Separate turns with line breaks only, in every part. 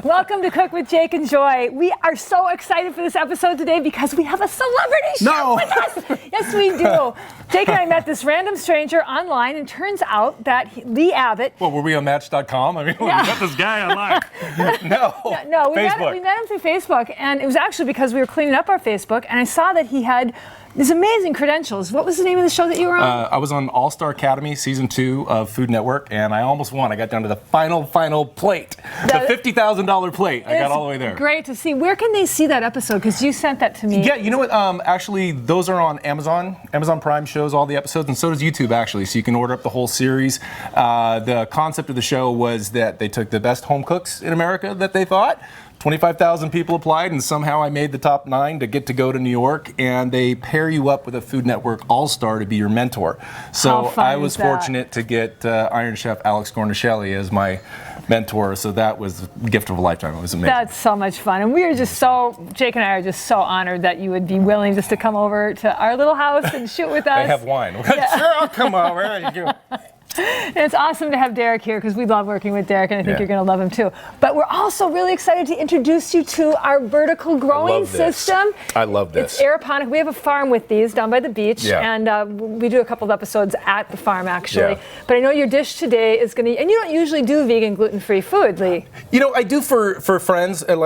Welcome to Cook with Jake and Joy. We are so excited for this episode today because we have a celebrity chef with us. Yes, we do. Jake and I met this random stranger online, and turns out that Lee Abbott.
Well, were we on Match.com? I mean, we met this guy online.
No, we met him through Facebook, and it was actually because we were cleaning up our Facebook, and I saw that he had these amazing credentials. What was the name of the show that you were on?
I was on All-Star Academy Season 2 of Food Network, and I almost won. I got down to the final plate. The $50,000 plate. I got all the way there.
Great to see. Where can they see that episode? Because you sent that to me.
Yeah, you know what? Actually, those are on Amazon. Amazon Prime shows all the episodes, and so does YouTube, actually. So you can order up the whole series. The concept of the show was that they took the best home cooks in America that they thought. 25,000 people applied, and somehow I made the top 9 to get to go to New York, and they pair you up with a Food Network All-Star to be your mentor. So I was fortunate to get Iron Chef Alex Gornishelli as my mentor, so that was a gift of a lifetime. It was amazing.
That's so much fun, and we are just Jake and I are just so honored that you would be willing just to come over to our little house and shoot with us.
I have wine. Yeah. Sure, I'll come over.
And it's awesome to have Derek here because we love working with Derek, and I think you're going to love him too. But we're also really excited to introduce you to our vertical growing system.
I love this.
It's aeroponic. We have a farm with these down by the beach, and we do a couple of episodes at the farm actually. But I know your dish today is going to, and you don't usually do vegan, gluten-free food, Lee.
You know, I do for friends, and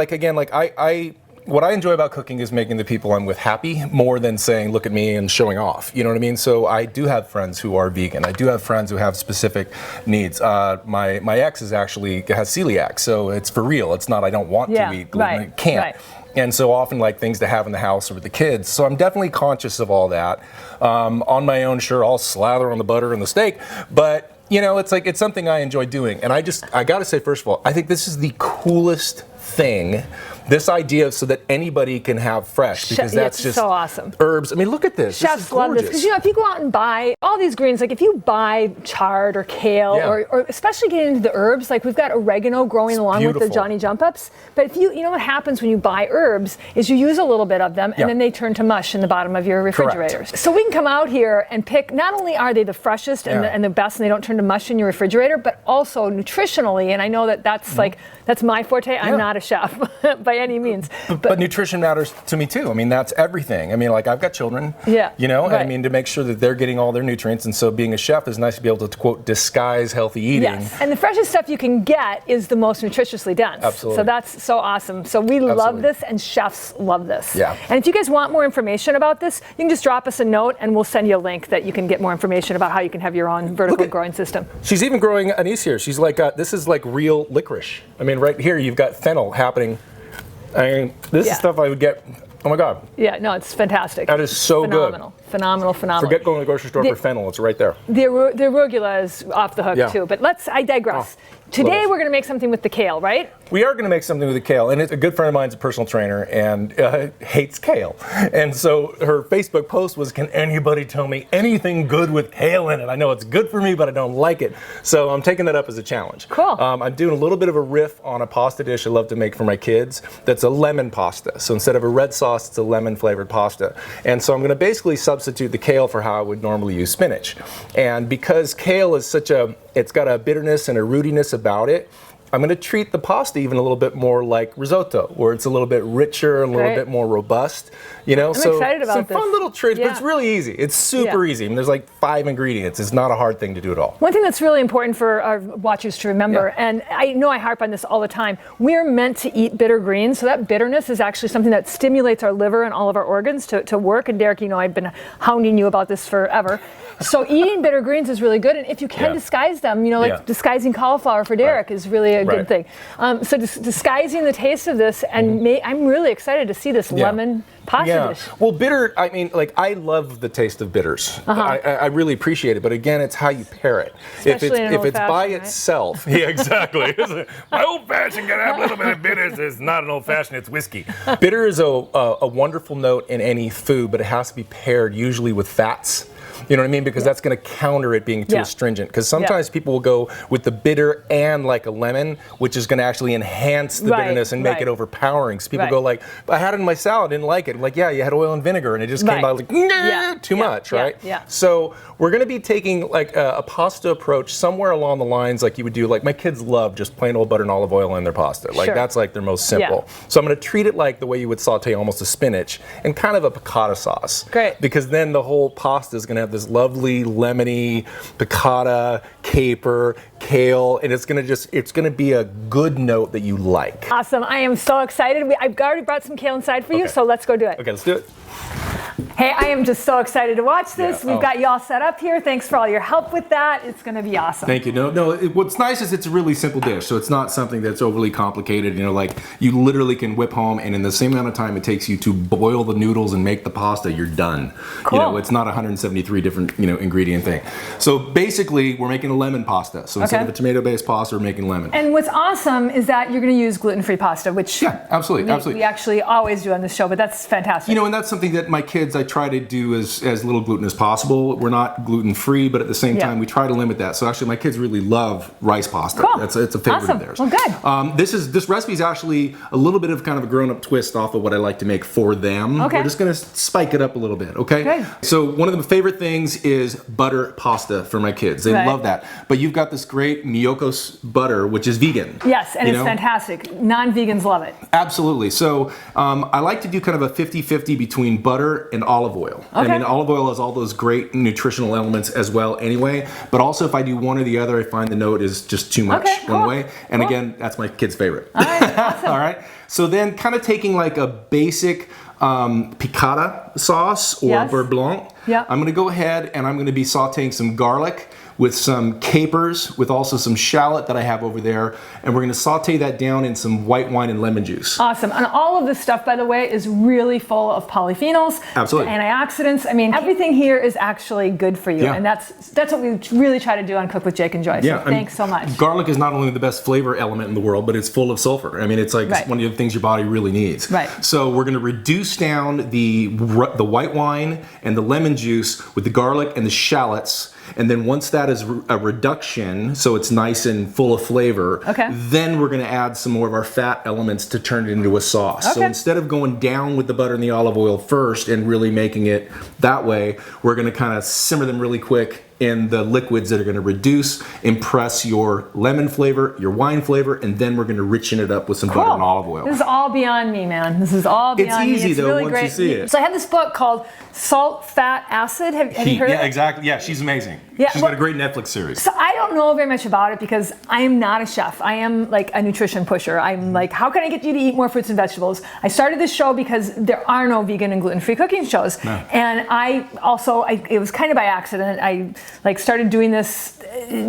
what I enjoy about cooking is making the people I'm with happy more than saying, look at me and showing off. You know what I mean? So I do have friends who are vegan. I do have friends who have specific needs. My ex has celiac, so it's for real. It's not I don't want to eat gluten. I can't. Right. And so often like things to have in the house or with the kids. So I'm definitely conscious of all that. On my own, sure, I'll slather on the butter and the steak, but you know, it's something I enjoy doing. And I gotta say, first of all, I think this is the coolest thing. This idea so that anybody can have fresh, because that's just
so awesome.
Herbs. I mean, look at this.
Chefs love this because if you go out and buy all these greens, like if you buy chard or kale, or especially getting into the herbs, like we've got oregano growing along with the Johnny Jump Ups. But if you know what happens when you buy herbs is you use a little bit of them and then they turn to mush in the bottom of your refrigerators. So we can come out here and pick. Not only are they the freshest and the best, and they don't turn to mush in your refrigerator, but also nutritionally. And I know that that's that's my forte. I'm not a chef by any means.
But nutrition matters to me too. I mean, that's everything. I mean, like I've got children, you know, I mean, to make sure that they're getting all their nutrients. And so being a chef is nice to be able to, quote, disguise healthy eating.
Yes, and the freshest stuff you can get is the most nutritiously dense.
Absolutely.
So that's so awesome. So we love this, and chefs love this.
Yeah.
And if you guys want more information about this, you can just drop us a note and we'll send you a link that you can get more information about how you can have your own vertical growing system.
She's even growing anise here. She's like, this is like real licorice. I mean, right here you've got fennel happening. I mean, this is stuff I would get. Oh my God.
Yeah, no, it's fantastic.
That is so
phenomenal.
good.
Phenomenal.
Forget going to the grocery store for fennel. It's right there.
The arugula is off the hook too. But I digress. Today we're going to make something with the kale, right?
We are going to make something with the kale, and a good friend of mine's a personal trainer and hates kale. And so her Facebook post was, can anybody tell me anything good with kale in it? I know it's good for me, but I don't like it. So I'm taking that up as a challenge.
Cool.
I'm doing a little bit of a riff on a pasta dish I love to make for my kids that's a lemon pasta. So instead of a red sauce, it's a lemon flavored pasta. And so I'm going to basically substitute the kale for how I would normally use spinach. And because kale is it's got a bitterness and a rootiness about it, I'm going to treat the pasta even a little bit more like risotto, where it's a little bit richer, a little bit more robust. You know,
I'm excited about
some fun little tricks, but it's really easy. It's super easy. I mean, there's like 5 ingredients. It's not a hard thing to do at all.
One thing that's really important for our watchers to remember, and I know I harp on this all the time, we're meant to eat bitter greens, so that bitterness is actually something that stimulates our liver and all of our organs to work. And Derek, you know, I've been hounding you about this forever. So eating bitter greens is really good, and if you can disguise them, you know, like disguising cauliflower for Derek is really a good thing. So disguising the taste of this, and I'm really excited to see this lemon pasta dish.
Well, bitter, I mean, like, I love the taste of bitters. I really appreciate it, but again, it's how you pair it.
Especially
if it's by itself. Yeah, exactly. My old-fashioned can have a little bit of bitters. It's not an old-fashioned, it's whiskey. Bitter is a wonderful note in any food, but it has to be paired usually with fats. You know what I mean? Because that's going to counter it being too astringent. Because sometimes people will go with the bitter and like a lemon, which is going to actually enhance the bitterness and make it overpowering. So people go like, I had it in my salad, didn't like it. I'm like, yeah, you had oil and vinegar, and it just came out like too much, right? So we're going to be taking like a pasta approach somewhere along the lines like you would do. Like my kids love just plain old butter and olive oil in their pasta. Like that's like their most simple. So I'm going to treat it like the way you would saute almost a spinach and kind of a piccata sauce.
Great.
Because then the whole pasta is going to have this lovely lemony piccata, caper, kale, and it's going to be a good note that you like.
Awesome. I am so excited. I've already brought some kale inside for you, so let's go do it.
Okay, let's do it.
Hey, I am just so excited to watch this. We've got you all set up here. Thanks for all your help with that. It's going to be awesome.
Thank you. What's nice is it's a really simple dish, so it's not something that's overly complicated. You know, like you literally can whip home, and in the same amount of time it takes you to boil the noodles and make the pasta, you're done.
Cool.
You know, it's not 173 different ingredient thing. So basically, we're making a lemon pasta. So instead of a tomato-based pasta, we're making lemon.
And what's awesome is that you're going to use gluten-free pasta, which
absolutely.
We actually always do on this show, but that's fantastic.
You know, and that's something that my kids, I try to do as little gluten as possible. We're not gluten-free, but at the same time, we try to limit that. So actually, my kids really love rice pasta.
Cool.
It's a favorite of theirs.
Well, good.
This recipe is actually a little bit of kind of a grown-up twist off of what I like to make for them.
Okay.
We're just going to spike it up a little bit, okay?
Good.
So one of the favorite things is butter pasta for my kids. They love that. But you've got this great Miyokos butter, which is vegan.
Yes, and it's fantastic. Non-vegans love it.
Absolutely. So I like to do kind of a 50-50 between butter and olive oil.
Okay.
I mean, olive oil has all those great nutritional elements as well anyway, but also if I do one or the other, I find the note is just too much one way. And again, that's my kid's favorite.
All right, awesome.
All right. So then kind of taking like a basic piccata sauce or beurre blanc, I'm going to go ahead and I'm going to be sauteing some garlic with some capers, with also some shallot that I have over there, and we're going to saute that down in some white wine and lemon juice.
Awesome. And all of this stuff, by the way, is really full of polyphenols, antioxidants. I mean, everything here is actually good for you, and that's what we really try to do on Cook with Jake and Joy. So thanks so much.
Garlic is not only the best flavor element in the world, but it's full of sulfur. I mean, it's like one of the things your body really needs.
Right.
So we're going to reduce down the white wine and the lemon juice with the garlic and the shallots. And then once that is a reduction, so it's nice and full of flavor, then we're going to add some more of our fat elements to turn it into a sauce. So instead of going down with the butter and the olive oil first and really making it that way, we're going to kind of simmer them really quick in the liquids that are going to reduce, impress your lemon flavor, your wine flavor, and then we're going to richen it up with some butter and olive oil.
This is all beyond me, man. This is all beyond me.
It's easy though,
really
once
great.
you see it.
So I have this book called Salt, Fat, Acid. Have you heard of it?
Yeah, exactly. Yeah, she's amazing.
Yeah,
she's got a great Netflix series.
So I don't know very much about it because I am not a chef. I am like a nutrition pusher. I'm like, how can I get you to eat more fruits and vegetables? I started this show because there are no vegan and gluten-free cooking shows. No. And it was kind of by accident. I like started doing this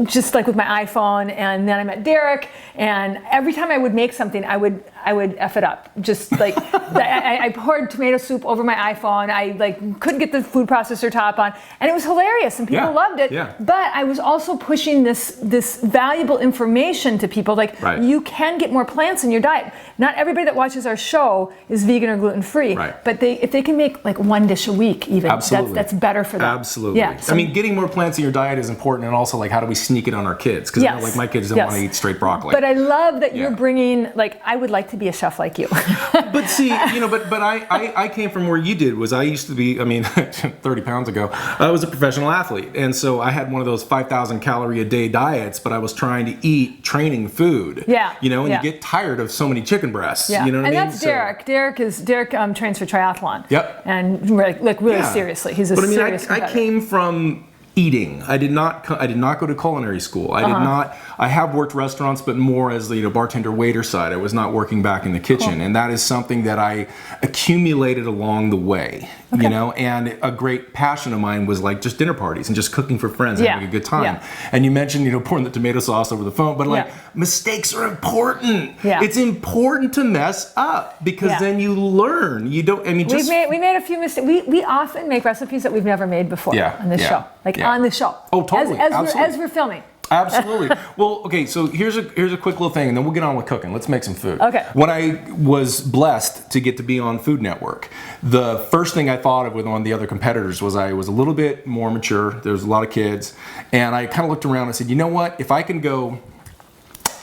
just like with my iPhone, and then I met Derek, and every time I would make something, I would F it up. Just like I poured tomato soup over my iPhone. I like couldn't get the food processor top on, and it was hilarious, and people loved it. Yeah. But I was also pushing this valuable information to people, like you can get more plants in your diet. Not everybody that watches our show is vegan or gluten free, but if they can make like one dish a week, even that's better for them.
Absolutely. Yeah. So, I mean, getting more plants in your diet is important, and also like how do we sneak it on our kids? Because like my kids don't want to eat straight broccoli.
But I love that you're bringing, like, I would like to be a chef like you.
But see, but I came from where you did. Was I used to be, I mean, 30 pounds ago, I was a professional athlete, and so I had one of those 5,000 calorie a day diets, but I was trying to eat training food. Yeah. You know, and you get tired of so many chicken breasts. Yeah. You know what I mean?
And that's Derek. Derek trains for triathlon.
Yep.
And like really seriously, he's a serious competitor.
I came from eating. I did not go to culinary school. I have worked restaurants, but more as the bartender waiter side. I was not working back in the kitchen, and that is something that I accumulated along the way. Okay. You know, and a great passion of mine was like just dinner parties and just cooking for friends and having a good time. Yeah. And you mentioned pouring the tomato sauce over the phone, but like mistakes are important. Yeah. It's important to mess up because then you learn. You don't. I mean, just
we made a few mistakes. We often make recipes that we've never made before on this show. Like on the show.
Oh, totally.
As we're filming.
Absolutely. Well, okay, so here's a quick little thing, and then we'll get on with cooking. Let's make some food.
Okay.
When I was blessed to get to be on Food Network, the first thing I thought of with one of the other competitors was I was a little bit more mature. There was a lot of kids, and I kind of looked around and said, you know what? If I can go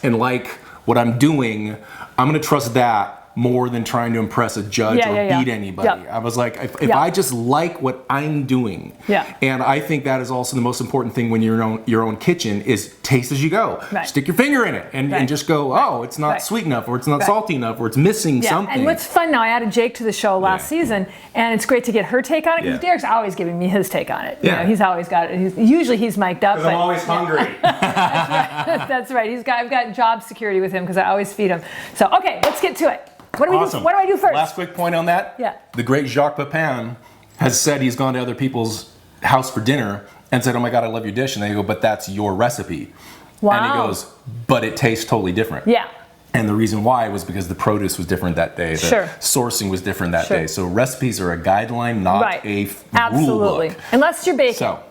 and like what I'm doing, I'm going to trust that more than trying to impress a judge or beat anybody. I was like, if I just like what I'm doing, and I think that is also the most important thing when you're in your own kitchen is taste as you go. Stick your finger in it and just go, oh, it's not sweet enough, or it's not salty enough, or it's missing something.
And what's fun now, I added Jake to the show last season, and it's great to get her take on it, because Derek's always giving me his take on it. You know, he's always got it. Usually he's mic'd up.
Because I'm always hungry.
That's right. I've got job security with him because I always feed him. So, okay, let's get to it. What do I do first?
Last quick point on that.
Yeah.
The great Jacques Pepin has said he's gone to other people's house for dinner and said, oh my God, I love your dish. And they go, but that's your recipe.
Wow.
And he goes, but it tastes totally different.
Yeah.
And the reason why was because the produce was different that day. The sourcing was different that day. So recipes are a guideline, not a rule book.
Unless you're baking.
So,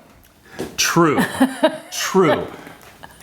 true. True.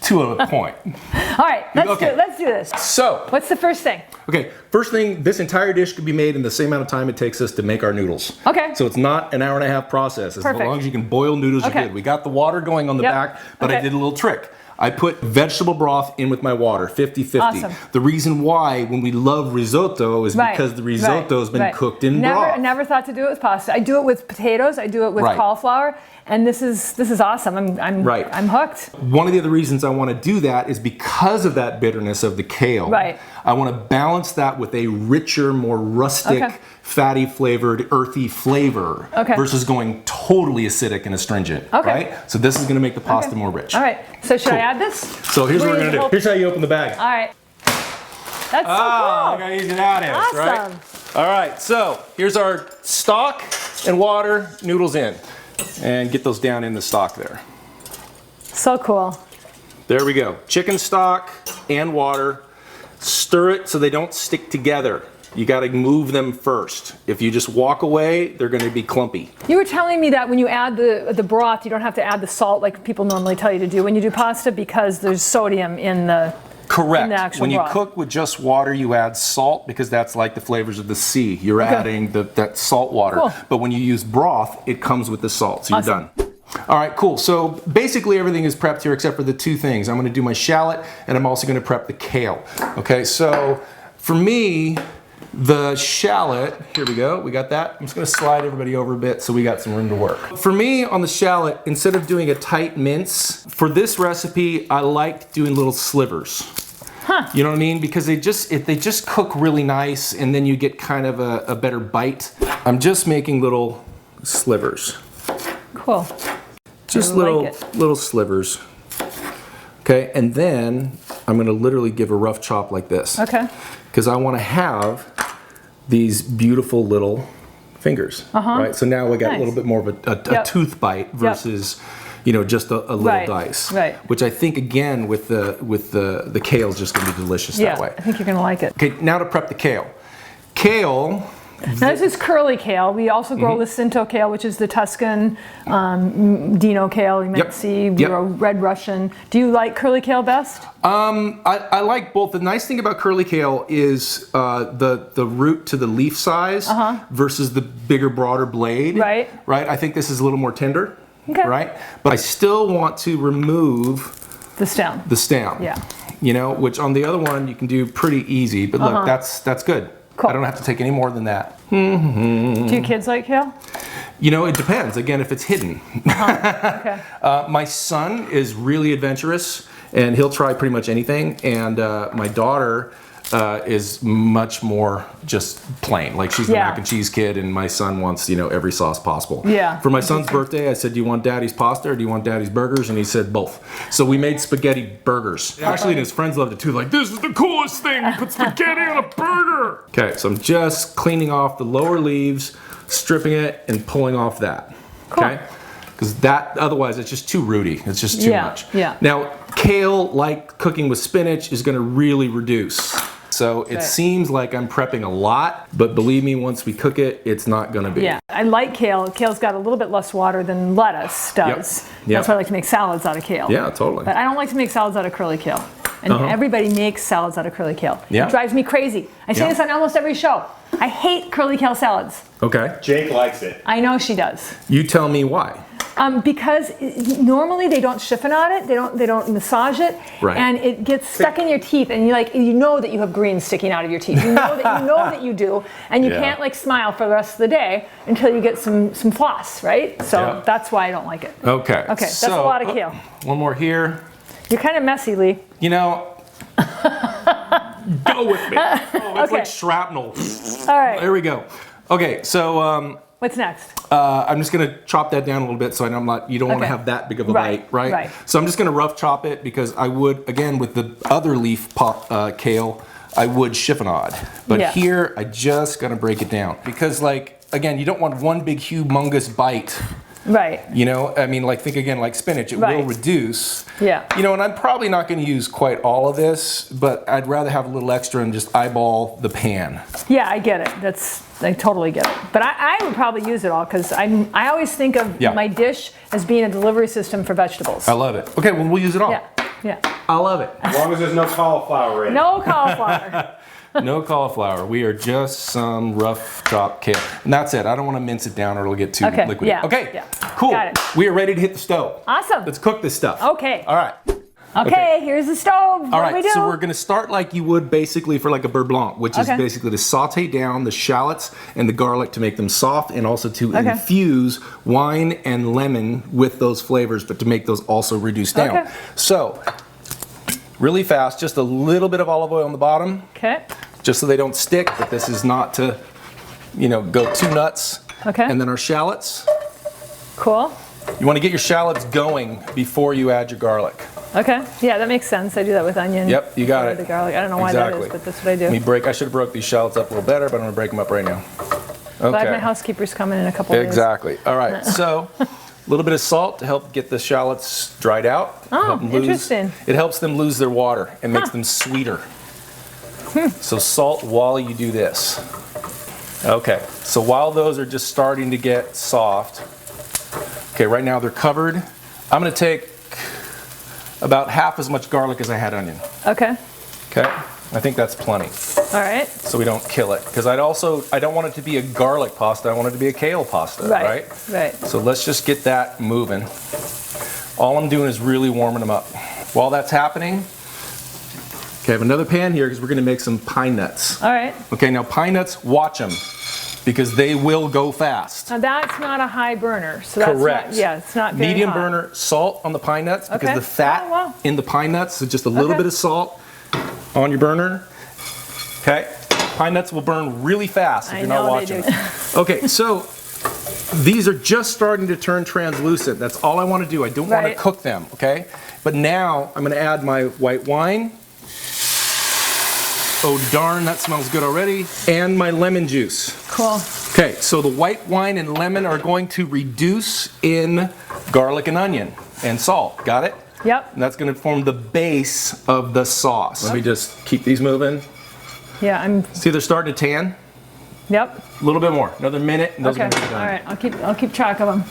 To a point.
All right, let's do this.
So,
what's the first thing?
Okay, first thing, this entire dish could be made in the same amount of time it takes us to make our noodles.
Okay.
So it's not an hour-and-a-half process. As long as you can boil noodles, you're good. We got the water going on the back, but I did a little trick. I put vegetable broth in with my water, 50-50.
Awesome.
The reason why, when we love risotto, is because the risotto has been cooked in broth.
Never thought to do it with pasta. I do it with potatoes. I do it with cauliflower, and this is awesome. I'm hooked. One
of the other reasons I want to do that is because of that bitterness of the kale.
Right.
I want to balance that with a richer, more rustic, fatty flavored, earthy flavor versus going totally acidic and astringent. Right? So this is going to make the pasta more rich.
All right. So should I add this?
So here's what we're going to do. Here's how you open the bag.
All right. That's so cool.
Look how easy that is,
awesome.
Right? All right. So here's our stock and water, noodles in. And get those down in the stock there.
So cool.
There we go. Chicken stock and water. Stir it so they don't stick together. You got to move them first. If you just walk away, they're going to be clumpy.
You were telling me that when you add the broth, you don't have to add the salt like people normally tell you to do when you do pasta because there's sodium in the
Correct.
In the actual
when you
broth.
cook with just water, you add salt because that's like the flavors of the sea. You're adding that salt water.
Cool.
But when you use broth, it comes with the salt. So you're done. All right, cool. So basically everything is prepped here except for the two things. I'm going to do my shallot and I'm also going to prep the kale. Okay, so for me, the shallot, here we go, we got that. I'm just going to slide everybody over a bit so we got some room to work. For me on the shallot, instead of doing a tight mince, for this recipe, I like doing little slivers. You know what I mean? Because they just cook really nice and then you get kind of a better bite. I'm just making little slivers.
Cool.
Just little slivers. Okay, and then I'm going to literally give a rough chop like this.
Okay.
Because I want to have these beautiful little fingers. Right. So now we got a little bit more of a tooth bite versus, you know, just a little dice. Right. Which I think again with the kale is just going to be delicious that way.
I think you're going to like it.
Okay. Now to prep the kale. Kale.
Now this is curly kale. We also grow Jacinto kale, which is the Tuscan Dino kale. You might see. We grow Red Russian. Do you like curly kale best?
I like both. The nice thing about curly kale is the root to the leaf size versus the bigger, broader blade. Right. Right. I think this is a little more tender. Okay. Right. But I still want to remove
the stem.
The stem.
Yeah.
You know, which on the other one you can do pretty easy. But look, that's good. Cool. I don't have to take any more than that.
Do your kids like kale?
You know, it depends. Again, if it's hidden.
Okay.
My son is really adventurous, and he'll try pretty much anything. And my daughter is much more just plain. Like she's the mac and cheese kid, and my son wants, you know, every sauce possible. Yeah. For my son's birthday, I said, "Do you want Daddy's pasta or do you want Daddy's burgers?" And he said both. So we made spaghetti burgers. Actually, and his friends loved it too. Like, this is the coolest thing. You put spaghetti on a burger. Okay, so I'm just cleaning off the lower leaves, stripping it, and pulling off that. Cool. Okay. Because that, otherwise, it's just too rooty. It's just too much. Yeah. Now, kale, like cooking with spinach, is going to really reduce. So it seems like I'm prepping a lot, but believe me, once we cook it, it's not gonna be.
Yeah, I like kale. Kale's got a little bit less water than lettuce does.
Yep.
That's why I like to make salads out of kale.
Yeah, totally.
But I don't like to make salads out of curly kale. And everybody makes salads out of curly kale. Yeah. It drives me crazy. I say this on almost every show. I hate curly kale salads.
Okay.
Jake likes it.
I know she does.
You tell me why.
Because normally they don't chiffonade it, they don't massage it, and it gets stuck in your teeth, and you know that you have greens sticking out of your teeth. You know that you do, and you can't like smile for the rest of the day until you get some floss, right? So that's why I don't like it.
Okay.
Okay, that's a lot of kale.
One more here.
You're kind of messy, Lee.
You know, go with me. Oh, it's like shrapnel.
All right.
There we go. Okay, so
what's next?
I'm just gonna chop that down a little bit so I'm not, you don't want to have that big of a bite, right?
Right.
So I'm just gonna rough chop it because I would, again, with the other leaf kale, I would chiffonade. But here, I just gotta break it down because, like, again, you don't want one big humongous bite.
Right.
You know, I mean, like, think again, like spinach, it will reduce.
Yeah.
You know, and I'm probably not going to use quite all of this, but I'd rather have a little extra and just eyeball the pan.
Yeah, I get it. I totally get it. But I would probably use it all because I always think of my dish as being a delivery system for vegetables.
I love it. Okay, well, we'll use it all.
Yeah.
I love it.
As long as there's no cauliflower in it.
No cauliflower.
No cauliflower. We are just some rough chopped kale. And that's it. I don't want to mince it down or it'll get too liquid.
Yeah.
Okay,
Yeah.
cool.
Got it.
We are ready to hit the stove.
Awesome.
Let's cook this stuff.
Okay.
All right.
Okay, here's the stove.
All
what do we
right,
do?
so we're gonna start like you would basically for like a beurre blanc, which is basically to saute down the shallots and the garlic to make them soft and also to infuse wine and lemon with those flavors, but to make those also reduce down. So, really fast, just a little bit of olive oil on the bottom.
Okay.
Just so they don't stick, but this is not to, you know, go too nuts.
Okay.
And then our shallots.
Cool.
You want to get your shallots going before you add your garlic.
Okay. Yeah, that makes sense. I do that with onion.
Yep, you got it.
The garlic. I don't know why that is, but that's what I do.
I should have broke these shallots up a little better, but I'm gonna break them up right now. Okay.
Glad my housekeeper's coming in a couple days.
Exactly. All right. So, a little bit of salt to help get the shallots dried out.
Oh, interesting.
It helps them lose their water and makes them sweeter. So salt while you do this. Okay, so while those are just starting to get soft, okay, right now they're covered. I'm gonna take about half as much garlic as I had onion.
Okay.
Okay, I think that's plenty.
All right.
So we don't kill it. Because I don't want it to be a garlic pasta, I want it to be a kale pasta, right?
Right.
So let's just get that moving. All I'm doing is really warming them up. While that's happening, okay, I have another pan here because we're gonna make some pine nuts.
All right.
Okay, now pine nuts, watch them because they will go fast.
Now that's not a high burner, so that's
correct.
It's not very
medium
hot.
burner, salt on the pine nuts because the fat in the pine nuts, so just a little bit of salt on your burner. Okay, pine nuts will burn really fast if you're not watching. Okay, so these are just starting to turn translucent. That's all I want to do. I don't want to cook them, okay? But now I'm going to add my white wine. Oh darn, that smells good already. And my lemon juice.
Cool.
Okay, so the white wine and lemon are going to reduce in garlic and onion and salt. Got it?
Yep.
And that's going to form the base of the sauce. Let me just keep these moving.
Yeah,
See, they're starting to tan.
Yep.
A little bit more. Another minute. And those are going to be done.
All right. I'll keep track of them.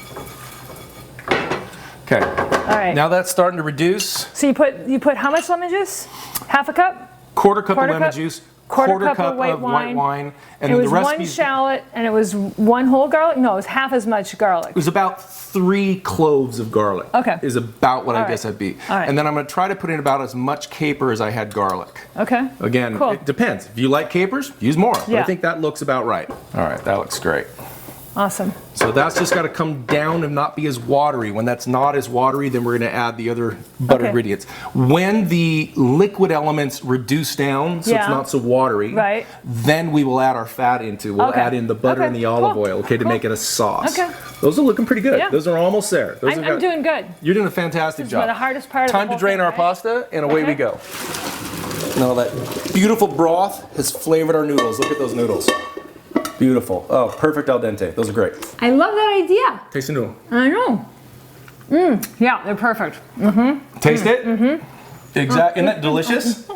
Okay.
All right.
Now that's starting to reduce.
So you put how much lemon juice? Half a cup?
Quarter cup of lemon juice. Quarter cup of white wine. And
it was
the recipe,
one shallot and it was one whole garlic? No, it was half as much garlic.
It was about 3 cloves of garlic.
Okay.
Is about what I guess I'd be.
All right.
And then I'm going to try to put in about as much caper as I had garlic.
Okay.
Again, it depends. If you like capers, use more. But I think that looks about right. All right, that looks great.
Awesome.
So that's just got to come down and not be as watery. When that's not as watery, then we're going to add the other butter ingredients. When the liquid elements reduce down, so it's not so watery, then we will add our fat into. We'll add in the butter and the olive oil, to make it a sauce. Okay. Those are looking pretty good. Yeah. Those are almost there.
I'm doing good.
You're doing a fantastic job.
The hardest part
Time to drain our pasta, and away we go. Now that beautiful broth has flavored our noodles. Look at those noodles. Beautiful. Oh, perfect al dente. Those are great.
I love that idea.
Taste the noodle.
I know. Yeah, they're perfect.
Taste it? Exactly. Isn't that delicious?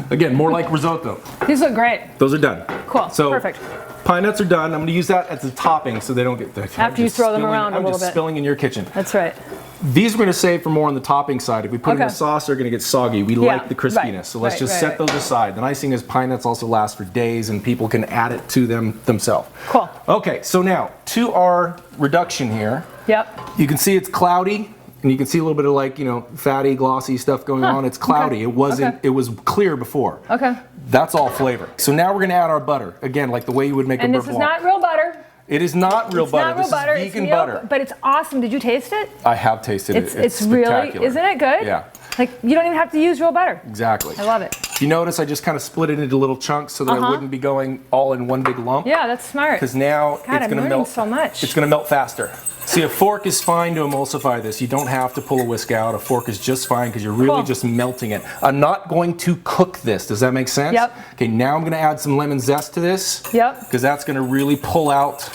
Again, more like risotto.
These look great.
Those are done.
Cool.
So,
perfect.
Pine nuts are done. I'm going to use that as the topping so they don't get...
After you throw them around a little bit.
I'm just spilling in your kitchen.
That's right.
These we're going to save for more on the topping side. If we put in the sauce, they're going to get soggy. We like the crispiness.
Right.
So let's just set those aside. The nice thing is pine nuts also last for days and people can add it to them themselves.
Cool.
Okay, so now to our reduction here.
Yep.
You can see it's cloudy. And you can see a little bit of like, you know, fatty, glossy stuff going on. It's cloudy. It wasn't, it was clear before.
Okay.
That's all flavor. So now we're going to add our butter. Again, like the way you would make a beurre blanc.
And this is not real butter.
It is not real butter. This is vegan butter.
But it's awesome. Did you taste it?
I have tasted it.
It's really, isn't it good?
Yeah.
Like, you don't even have to use real butter.
Exactly.
I love it.
You notice I just kind of split it into little chunks so that it wouldn't be going all in one big lump.
Yeah, that's smart.
Because now it's going to melt
so much.
It's going to melt faster. See, a fork is fine to emulsify this. You don't have to pull a whisk out. A fork is just fine because you're really just melting it. I'm not going to cook this. Does that make sense?
Yep.
Okay, now I'm going to add some lemon zest to this.
Yep.
Because that's going to really pull out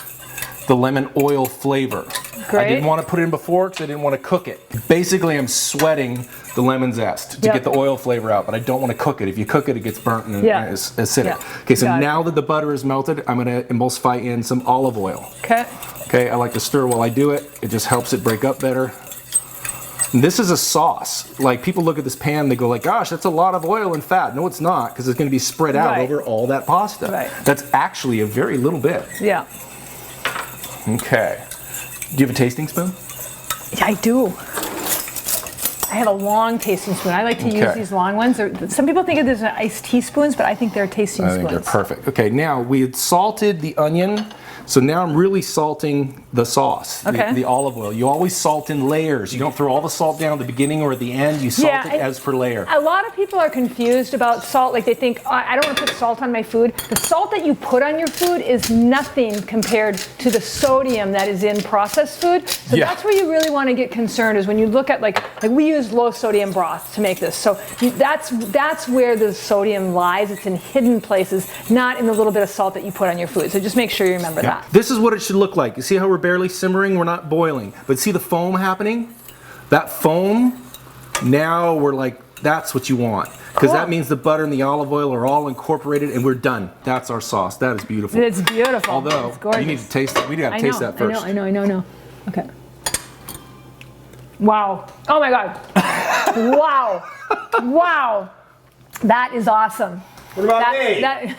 the lemon oil flavor.
Great.
I didn't want to put it in before because I didn't want to cook it. Basically, I'm sweating the lemon zest to get the oil flavor out, but I don't want to cook it. If you cook it, it gets burnt and it's acidic. Okay, so now that the butter is melted, I'm going to emulsify in some olive oil.
Okay.
Okay, I like to stir while I do it. It just helps it break up better. And this is a sauce. Like, people look at this pan, they go like, gosh, that's a lot of oil and fat. No, it's not, because it's going to be spread out over all that pasta.
Right.
That's actually a very little bit.
Yeah.
Okay. Do you have a tasting spoon?
Yeah, I do. I have a long tasting spoon. I like to use these long ones. Some people think of this as iced teaspoons, but I think they're tasting spoons.
I think they're perfect. Okay, now we had salted the onion. So now I'm really salting the sauce, the olive oil. You always salt in layers. You don't throw all the salt down at the beginning or at the end. You salt it as per layer.
A lot of people are confused about salt. Like, they think, oh, I don't want to put salt on my food. The salt that you put on your food is nothing compared to the sodium that is in processed food. So that's where you really want to get concerned, is when you look at, like we use low sodium broth to make this. So that's where the sodium lies. It's in hidden places, not in the little bit of salt that you put on your food. So just make sure you remember that.
This is what it should look like. You see how we're barely simmering? We're not boiling. But see the foam happening? That foam, now we're like, that's what you want. Because that means the butter and the olive oil are all incorporated and we're done. That's our sauce. That is beautiful.
It's beautiful.
Although,
it's gorgeous.
you need to taste it. We got to taste that first.
I know. Okay. Wow. Oh my God. Wow. Wow. That is awesome.
What about me?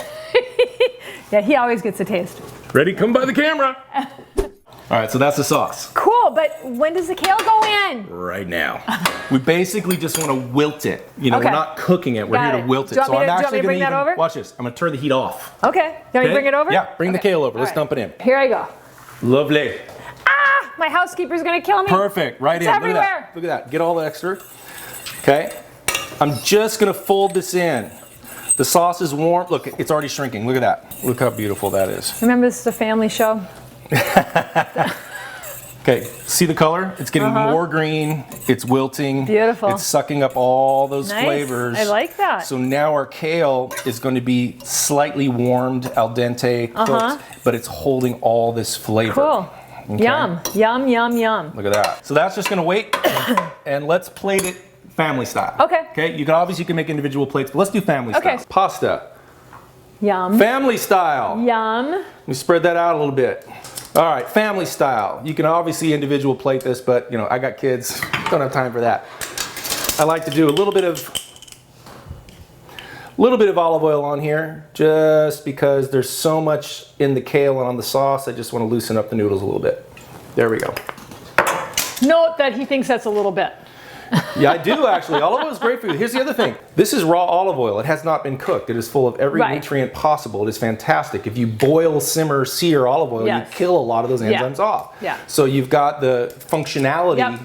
Yeah, he always gets a taste.
Ready? Come by the camera. All right, so that's the sauce.
Cool, but when does the kale go in?
Right now. We basically just want to wilt it. You know, we're not cooking it. We're here to wilt it.
So I'm actually going to
even, watch this. I'm going to turn the heat off.
Okay. You want me to bring it over?
Yeah, bring the kale over. Let's dump it in.
Here I go.
Lovely.
Ah, my housekeeper's going to kill me.
Perfect. Right in.
It's everywhere.
Look at that. Get all the extra. Okay. I'm just going to fold this in. The sauce is warm. Look, it's already shrinking. Look at that. Look how beautiful that is.
Remember, this is a family show.
Okay, see the color? It's getting more green. It's wilting.
Beautiful.
It's sucking up all those flavors.
I like that.
So now our kale is going to be slightly warmed, al dente, cooked, but it's holding all this flavor.
Cool. Okay. Yum, yum, yum, yum.
Look at that. So that's just going to wait, and let's plate it family style.
Okay.
Okay, you can make individual plates, but let's do family style. Pasta.
Yum.
Family style.
Yum.
Let me spread that out a little bit. All right, family style. You can obviously individual plate this, but you know, I got kids, don't have time for that. I like to do a little bit of olive oil on here, just because there's so much in the kale and on the sauce. I just want to loosen up the noodles a little bit. There we go.
Note that he thinks that's a little bit.
Yeah, I do actually. Olive oil is great for you. Here's the other thing. This is raw olive oil. It has not been cooked. It is full of every nutrient possible. It is fantastic. If you boil, simmer, sear olive oil, you kill a lot of those enzymes off.
Yeah.
So you've got the functionality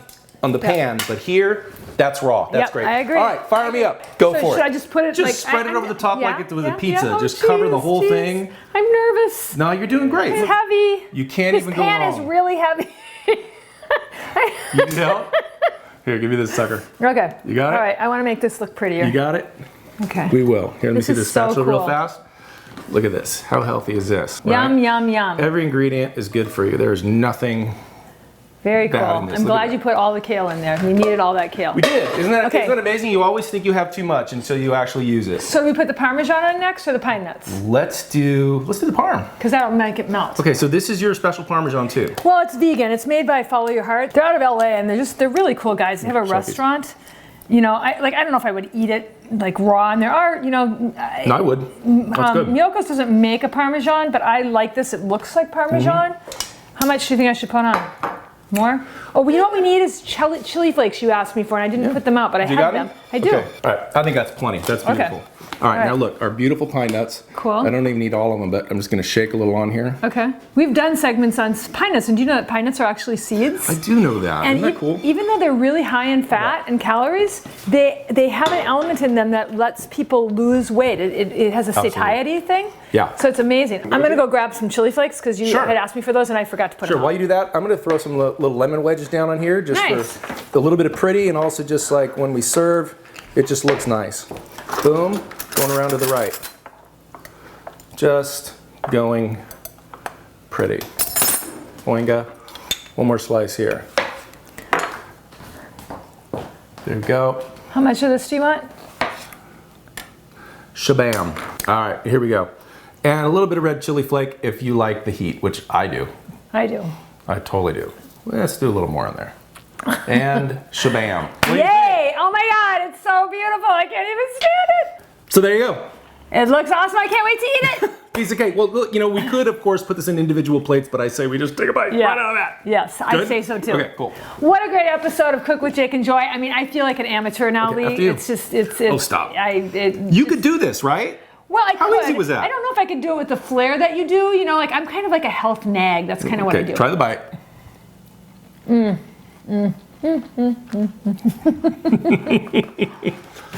on the pan, but here, that's raw. That's great.
I agree.
All right, fire me up. Go for it.
Should I just put it
just spread it over the top like it was a pizza. Just cover the whole thing.
I'm nervous.
No, you're doing great.
It's heavy.
You can't even go wrong.
This pan is really heavy.
You need help? Here, give me this sucker.
Okay.
You got it?
All right, I want to make this look prettier.
You got it?
Okay.
We will. Here, let me see this spatula real
cool.
fast. Look at this. How healthy is this?
Yum, yum, yum.
Every ingredient is good for you. There's nothing
Very cool.
bad in this.
I'm glad you put all the kale in there. We needed all that kale.
We did. Isn't that amazing? You always think you have too much until you actually use it.
So we put the Parmesan on next or the pine nuts?
Let's do the parm.
Because that'll make it melt.
Okay, so this is your special Parmesan too.
Well, it's vegan. It's made by Follow Your Heart. They're out of LA and they're really cool guys. They have a restaurant. You know, I don't know if I would eat it like raw, and there are, you know.
No, I would. That's good.
Miyoko's doesn't make a Parmesan, but I like this. It looks like Parmesan. How much do you think I should put on? More? Oh, you know what we need is chili flakes you asked me for, and I didn't put them out, but I have them. I do.
Okay. All right. I think that's plenty. That's beautiful.
Okay.
All right, now look, our beautiful pine nuts.
Cool.
I don't even need all of them, but I'm just gonna shake a little on here.
Okay. We've done segments on pine nuts, and do you know that pine nuts are actually seeds?
I do know that.
And
Isn't that cool?
Even though they're really high in fat and calories, they have an element in them that lets people lose weight. It has a satiety thing.
Yeah.
So it's amazing. I'm gonna go grab some chili flakes because you had asked me for those and I forgot to put them on.
While you do that, I'm gonna throw some little lemon wedges down on here just for a little bit of pretty, and also just like when we serve, it just looks nice. Boom, going around to the right. Just going pretty. Boinga. One more slice here. There we go.
How much of this do you want?
Shabam. All right, here we go. And a little bit of red chili flake if you like the heat, which I do.
I do.
I totally do. Let's do a little more on there. And shabam.
Yay! Oh my God, it's so beautiful. I can't even stand it.
So there you go.
It looks awesome. I can't wait to eat it.
Piece of cake. Well, look, you know, we could, of course, put this in individual plates, but I say we just take a bite right out of that.
Yes, I say so too.
Okay, cool.
What a great episode of Cook with Jake and Joy. I mean, I feel like an amateur now, Lee.
After you.
It's just, it's.
Oh, stop. You could do this, right?
Well, I could.
How easy was that?
I don't know if I could do it with the flair that you do. You know, like I'm kind of like a health nag. That's kind of what I do.
Try the bite.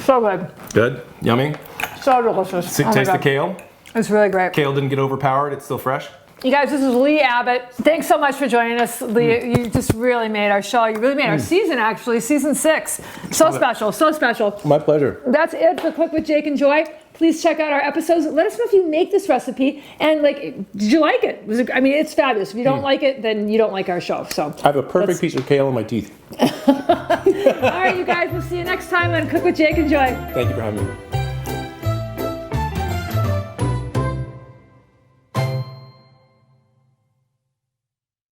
So good.
Good? Yummy?
So delicious.
Taste the kale?
It's really great.
Kale didn't get overpowered. It's still fresh.
You guys, this is Lee Abbott. Thanks so much for joining us, Lee. You just really made our show. You really made our season, actually, season 6. So special, so special.
My pleasure.
That's it for Cook with Jake and Joy. Please check out our episodes. Let us know if you make this recipe and did you like it? I mean, it's fabulous. If you don't like it, then you don't like our show. So
I have a perfect piece of kale in my teeth.
All right, you guys. We'll see you next time on Cook with Jake and Joy.
Thank you for having me.